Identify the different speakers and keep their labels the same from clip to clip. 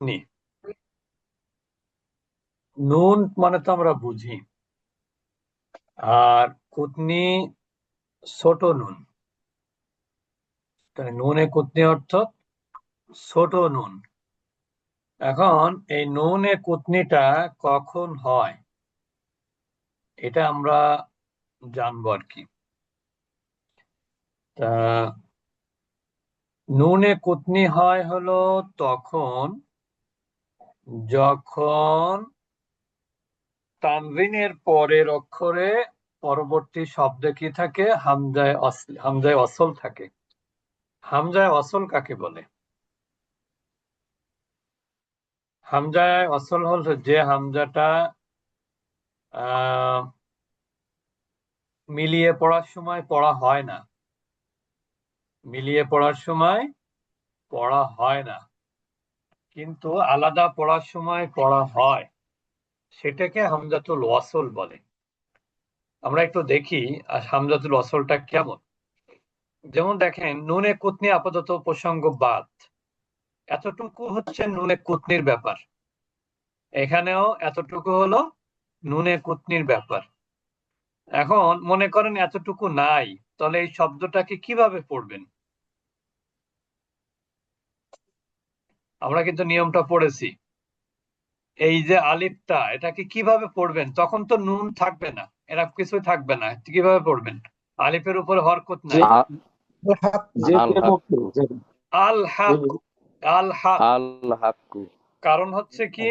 Speaker 1: কুতনি। নুন মানে তো আমরা বুঝি, আর কুতনি ছোট নুন। তাই নুনে কুতনি অর্থ ছোট নুন। এখন এই নুনে কুতনিটা কখন হয় এটা আমরা জানবো আর কি। তা নুনে কুতনি হয় হলো তখন যখন তানভিনের পরের অক্ষরে পরবর্তী শব্দে কি থাকে, হামজায় অসল থাকে। হামজায় অসল কাকে বলে? হামজায় অসল হল যে হামজাটা আহ মিলিয়ে পড়ার সময় পড়া হয় না, মিলিয়ে পড়ার সময় পড়া হয় না, কিন্তু আলাদা পড়ার সময় পড়া হয়, সেটাকে হামজাতুল ওয়াসল বলে। আমরা একটু দেখি আর হামজাতুল ওয়াসলটা কেমন। যেমন দেখেন, নুনে কুতনি আপাতত প্রসঙ্গ বাদ, এতটুকু হচ্ছে নুনে কুতনির ব্যাপার। এখানেও এতটুকু হলো নুনে কুতনির ব্যাপার। এখন মনে করেন এতটুকু নাই, তাহলে এই শব্দটাকে কিভাবে পড়বেন? আমরা কিন্তু নিয়মটা পড়েছি। এই যে আলিফটা, এটাকে কিভাবে পড়বেন? তখন তো নুন থাকবে না, এরা কিছু থাকবে না, কিভাবে পড়বেন? আলিফের উপর হরকত নাই। আল হক, আল হক। কারণ হচ্ছে কি,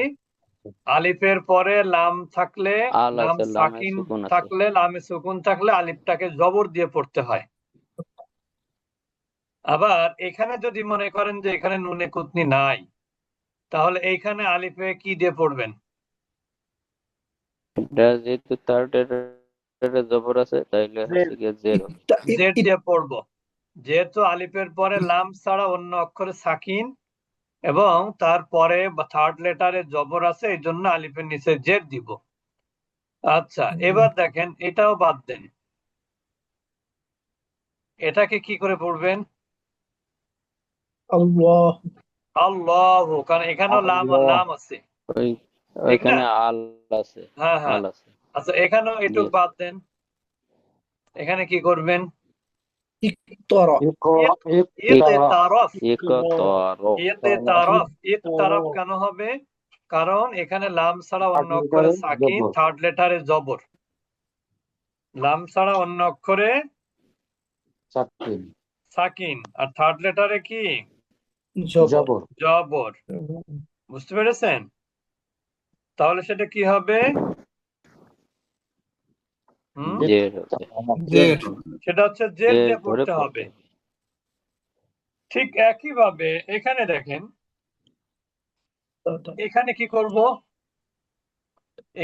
Speaker 1: আলিফের পরে লাম থাকলে, লাম সাকিন থাকলে, লামে সুকুন থাকলে আলিফটাকে জবর দিয়ে পড়তে হয়। আবার এখানে যদি মনে করেন যে এখানে নুনে কুতনি নাই, তাহলে এইখানে আলিফে কি দিয়ে পড়বেন?
Speaker 2: যেহেতু থার্ড জবর আছে তাইলে হচ্ছে গিয়ে জের
Speaker 1: জেড দিয়ে পড়বো। যেহেতু আলিফের পরে লাম ছাড়া অন্য অক্ষরে সাকিন এবং তারপরে থার্ড লেটারে জবর আছে, এই জন্য আলিফের নিচে জেড দিব। আচ্ছা, এবার দেখেন এটাও বাদ দেন, এটাকে কি করে পড়বেন?
Speaker 3: আল্লাহ।
Speaker 1: আল্লাহ, কারণ এখানেও লাম আছে, ঠিক না?
Speaker 2: ওইখানে আল আছে।
Speaker 1: হ্যাঁ হ্যাঁ।
Speaker 2: আল আছে।
Speaker 1: আচ্ছা, এখানেও এটুক বাদ দেন, এখানে কি করবেন?
Speaker 3: ইকতারা।
Speaker 1: ইতে তারফ,
Speaker 2: ইকতারা।
Speaker 1: ইতে তারফ। ইকতারাফ কেন হবে? কারণ এখানে লাম ছাড়া অন্য অক্ষরে সাকিন, থার্ড লেটারে জবর। লাম ছাড়া অন্য অক্ষরে সাকিন, আর থার্ড লেটারে কি?
Speaker 3: জবর।
Speaker 1: জবর। বুঝতে পেরেছেন? তাহলে সেটা কি হবে?
Speaker 2: জের হবে।
Speaker 1: সেটা হচ্ছে জের
Speaker 2: জের
Speaker 1: দিয়ে
Speaker 2: ধরে
Speaker 1: পড়তে হবে।
Speaker 2: পড়তে হবে।
Speaker 1: ঠিক একই ভাবে এখানে দেখেন, এখানে কি করব?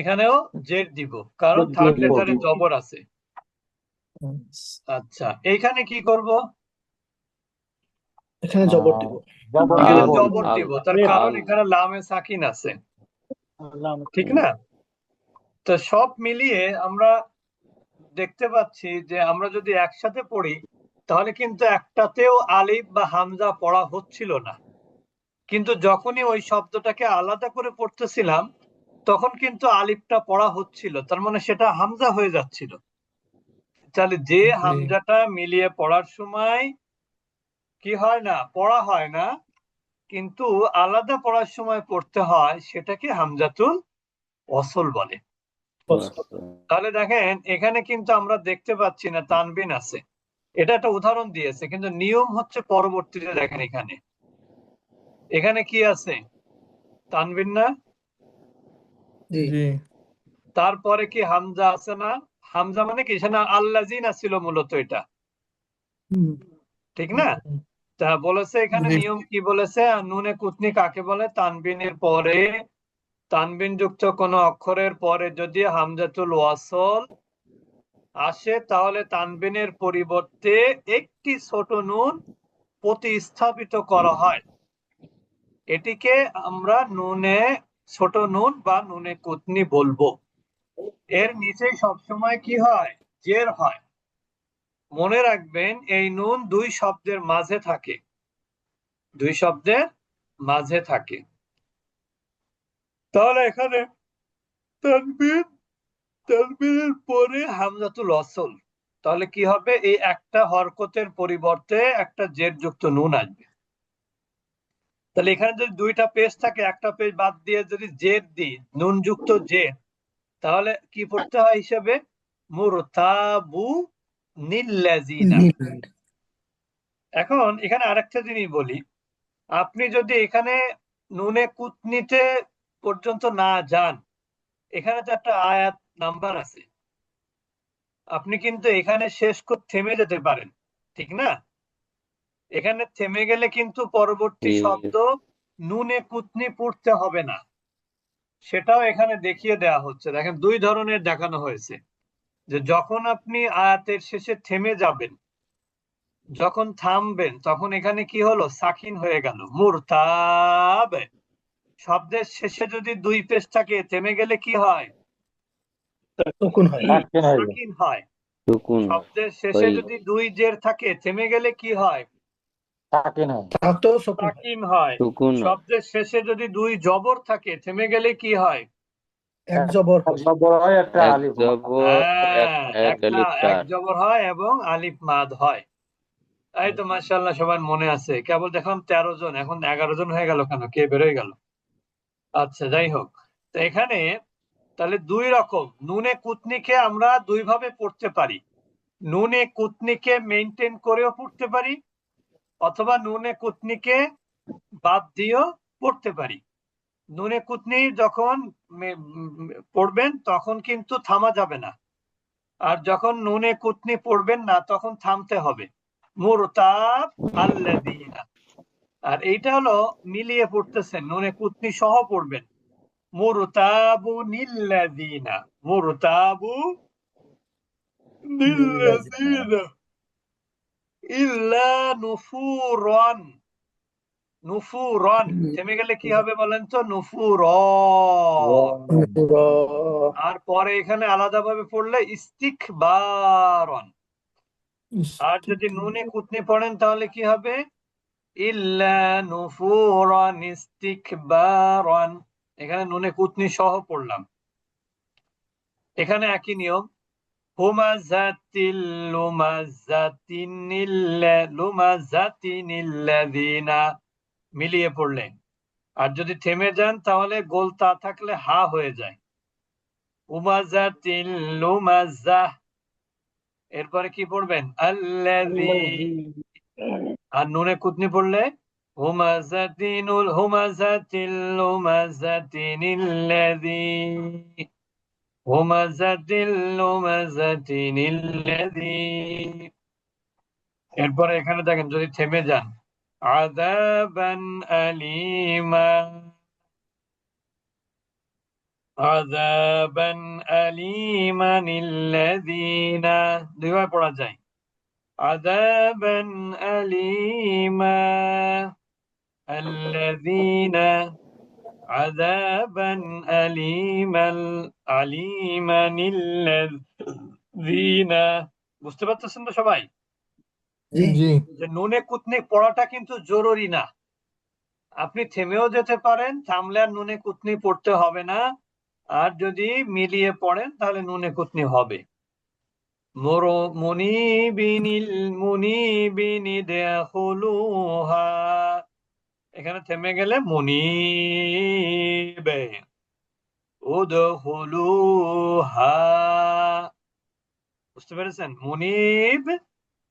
Speaker 1: এখানেও জেড দিব, কারণ থার্ড লেটারে জবর আছে। আচ্ছা, এইখানে কি করব?
Speaker 3: এখানে জবর দিব।
Speaker 1: এখানে
Speaker 2: আল
Speaker 1: জবর
Speaker 2: আল
Speaker 1: দিব, তার কারণ
Speaker 2: আল
Speaker 1: এখানে লামে সাকিন আছে, ঠিক না? তো সব মিলিয়ে আমরা দেখতে পাচ্ছি যে আমরা যদি একসাথে পড়ি, তাহলে কিন্তু একটাতেও আলিফ বা হামজা পড়া হচ্ছিল না, কিন্তু যখনই ওই শব্দটাকে আলাদা করে পড়তেছিলাম, তখন কিন্তু আলিফটা পড়া হচ্ছিল, তার মানে সেটা হামজা হয়ে যাচ্ছিল। তাহলে যে হামজাটা মিলিয়ে পড়ার সময় কি হয় না, পড়া হয় না, কিন্তু আলাদা পড়ার সময় পড়তে হয়, সেটাকে হামজাতুল ওয়াসল বলে। তাহলে দেখেন, এখানে কিন্তু আমরা দেখতে পাচ্ছি না তানবিন আছে, এটা একটা উদাহরণ দিয়েছে, কিন্তু নিয়ম হচ্ছে পরবর্তীতে দেখেন এখানে, এখানে কি আছে? তানবিন না? তারপরে কি হামজা আছে না? হামজা মানে কি, সেটা আল্লাযিনা ছিল মূলত, এটা ঠিক না? তা বলেছে এখানে নিয়ম কি বলেছে, নুনে কুতনি কাকে বলে? তানবিনের পরে, তানবিন যুক্ত কোন অক্ষরের পরে যদি হামজাতুল ওয়াসল আসে, তাহলে তানবিনের পরিবর্তে একটি ছোট নুন প্রতিস্থাপিত করা হয়। এটিকে আমরা নুনে ছোট নুন বা নুনে কুতনি বলবো। এর নিচে সবসময় কি হয়? জের হয়। মনে রাখবেন, এই নুন দুই শব্দের মাঝে থাকে, দুই শব্দের মাঝে থাকে। তাহলে এখানে তানবির তানবীরের পরে হামজাতুল ওয়াসল, তাহলে কি হবে? এই একটা হরকতের পরিবর্তে একটা জের যুক্ত নুন আসবে। তাহলে এখানে যদি দুইটা পেজ থাকে, একটা পেজ বাদ দিয়ে যদি জের দিই, নুন যুক্ত জের, তাহলে কি পড়তে হয় হিসেবে? মুরতাবু নিল্লাযিনা।
Speaker 3: নীল।
Speaker 1: এখন এখানে আরেকটা জিনিস বলি, আপনি যদি এখানে নুনে কুতনিতে পর্যন্ত না যান, এখানে তো একটা আয়াত নাম্বার আছে, আপনি কিন্তু এখানে শেষ করে থেমে যেতে পারেন, ঠিক না? এখানে থেমে গেলে কিন্তু পরবর্তী
Speaker 2: জি
Speaker 1: শব্দ নুনে কুতনি পড়তে হবে না, সেটাও এখানে দেখিয়ে দেওয়া হচ্ছে। দেখেন, দুই ধরনের দেখানো হয়েছে, যে যখন আপনি আয়াতের শেষে থেমে যাবেন, যখন থামবেন, তখন এখানে কি হলো? সাকিন হয়ে গেল, মুরতাব। শব্দের শেষে যদি দুই পেশ থাকে, থেমে গেলে কি হয়?
Speaker 3: তখন হয়।
Speaker 1: সাকিন হয়।
Speaker 2: সুকুন
Speaker 1: শব্দের শেষে
Speaker 2: ওই
Speaker 1: যদি দুই জের থাকে, থেমে গেলে কি হয়?
Speaker 3: থাকতেও তখন হয়।
Speaker 1: সাকিন হয়।
Speaker 2: সুকুন হয়।
Speaker 1: শব্দের শেষে যদি দুই জবর থাকে, থেমে গেলে কি হয়?
Speaker 3: এক জবর হয়।
Speaker 2: এক জবর এক
Speaker 1: হ্যাঁ,
Speaker 2: এক আলিফ
Speaker 1: এক
Speaker 2: চার।
Speaker 1: জবর হয় এবং আলিফ মাদ হয়। এই তো মাশাআল্লাহ, সবার মনে আছে। কেবল দেখলাম 13 জন, এখন 11 জন হয়ে গেল কেন? কে বেরোয় গেল? আচ্ছা, যাই হোক। তো এখানে তাহলে দুই রকম নুনে কুতনিকে আমরা দুই ভাবে পড়তে পারি। নুনে কুতনিকে মেইনটেইন করেও পড়তে পারি, অথবা নুনে কুতনিকে বাদ দিয়েও পড়তে পারি। নুনে কুতনি যখন পড়বেন, তখন কিন্তু থামা যাবে না। আর যখন নুনে কুতনি পড়বেন না, তখন থামতে হবে। মুরতাব আল্লাযীনা। আর এইটা হলো মিলিয়ে পড়তেছেন, নুনে কুতনি সহ পড়বেন। মুরতাবু নিল্লাযীনা, মুরতাবু নিল্লাযীনা ইল্লা নুফুরান। নুফুরান, থেমে গেলে কি হবে বলেন তো? নুফুর। আর পরে এখানে আলাদাভাবে পড়লে ইস্তিকবারন। আর যদি নুনে কুতনি পড়েন, তাহলে কি হবে? ইল্লা নুফুরান ইস্তিকবারন। এখানে নুনে কুতনি সহ পড়লাম। এখানে একই নিয়ম। হুমাজাতিল লুমাজাতিনিল্লাযীনা মিলিয়ে পড়লেন। আর যদি থেমে যান, তাহলে গোল তা থাকলে হা হয়ে যায়। উমাজাতিল লুমাজাহ। এরপরে কি পড়বেন? আল্লাযী। আর নুনে কুতনি পড়লে হুমাজাতিল লুমাজাতিনিল্লাযী। হুমাজাতিল লুমাজাতিনিল্লাযী। এরপরে এখানে দেখেন, যদি থেমে যান, আযাবান আলীমা। আযাবান আলীমানিল্লাযীনা, দুইভাবে পড়া যায়। আযাবান আলীমা আল্লাযীনা, আযাবান আলীমানিল্লাযীনা। বুঝতে পারতেছেন তো সবাই?
Speaker 3: জি।
Speaker 1: যে নুনে কুতনি পড়াটা কিন্তু জরুরি না, আপনি থেমেও যেতে পারেন, থামলে আর নুনে কুতনি পড়তে হবে না। আর যদি মিলিয়ে পড়েন, তাহলে নুনে কুতনি হবে। মুনিবিনি দেখুলুহা। এখানে থেমে গেলে মুনিবে উদখুলুহা। বুঝতে পেরেছেন? মুনিব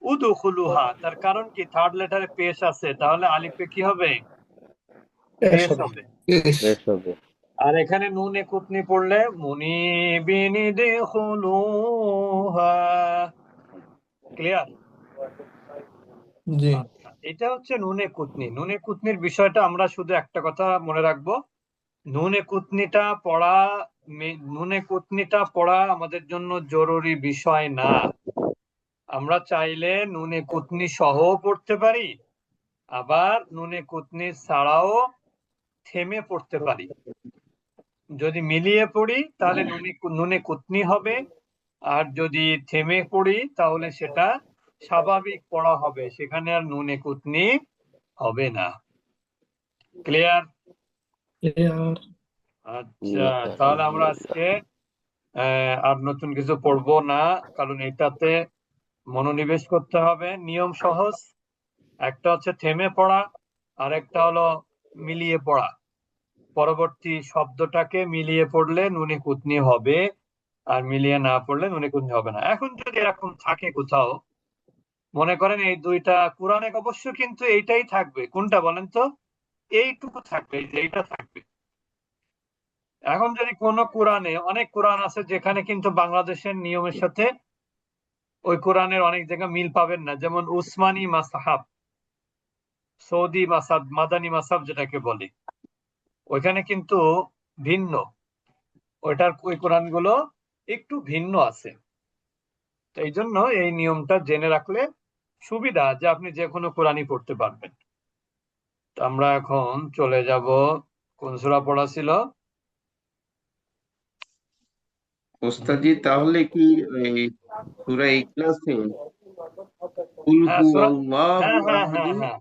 Speaker 1: উদখুলুহা, তার কারণ কি? থার্ড লেটারে পেশ আছে, তাহলে আলিফে কি হবে? পেশ হবে।
Speaker 2: বেশ হবে।
Speaker 1: আর এখানে নুনে কুতনি পড়লে মুনিবিনি দেখুলুহা। ক্লিয়ার?
Speaker 3: জি।
Speaker 1: আচ্ছা, এটা হচ্ছে নুনে কুতনি। নুনে কুতনির বিষয়টা আমরা শুধু একটা কথা মনে রাখবো, নুনে কুতনিটা পড়া নুনে কুতনিটা পড়া আমাদের জন্য জরুরি বিষয় না। আমরা চাইলে নুনে কুতনি সহ পড়তে পারি, আবার নুনে কুতনি ছাড়াও থেমে পড়তে পারি। যদি মিলিয়ে পড়ি, তাহলে নুনে কুতনি হবে। আর যদি থেমে পড়ি, তাহলে সেটা স্বাভাবিক পড়া হবে, সেখানে আর নুনে কুতনি হবে না। ক্লিয়ার?
Speaker 3: ক্লিয়ার।
Speaker 1: আচ্ছা, তাহলে আমরা আজকে আর নতুন কিছু পড়বো না, কারণ এটাতে মনোনিবেশ করতে হবে। নিয়ম সহজ, একটা হচ্ছে থেমে পড়া, আর একটা হলো মিলিয়ে পড়া। পরবর্তী শব্দটাকে মিলিয়ে পড়লে নুনে কুতনি হবে, আর মিলিয়ে না পড়লে নুনে কুতনি হবে না। এখন যদি এরকম থাকে কোথাও, মনে করেন এই দুইটা কোরআনে অবশ্য কিন্তু এইটাই থাকবে, কোনটা বলেন তো? এইটুকু থাকবে, এই যে এইটা থাকবে। এখন যদি কোনো কোরআনে, অনেক কোরআন আছে যেখানে কিন্তু বাংলাদেশের নিয়মের সাথে ওই কোরআনের অনেক জায়গা মিল পাবেন না, যেমন উসমানী মাসাহাব, সৌদি মাসাব, মাদানী মাসাব যেটাকে বলে, ওইখানে কিন্তু ভিন্ন, ওইটার ওই কোরআনগুলো একটু ভিন্ন আছে। তো এই জন্য এই নিয়মটা জেনে রাখলে সুবিধা, যে আপনি যে কোনো কোরআনই পড়তে পারবেন। তো আমরা এখন চলে যাব, কোন সূরা পড়া ছিল?
Speaker 4: ওস্তাদজি তাহলে কি এই সূরা ইখলাসে কুল
Speaker 1: হ্যাঁ,
Speaker 4: হু
Speaker 1: সূরা,
Speaker 4: আল্লাহু
Speaker 1: হ্যাঁ হ্যাঁ হ্যাঁ
Speaker 4: আহাদু
Speaker 1: হ্যাঁ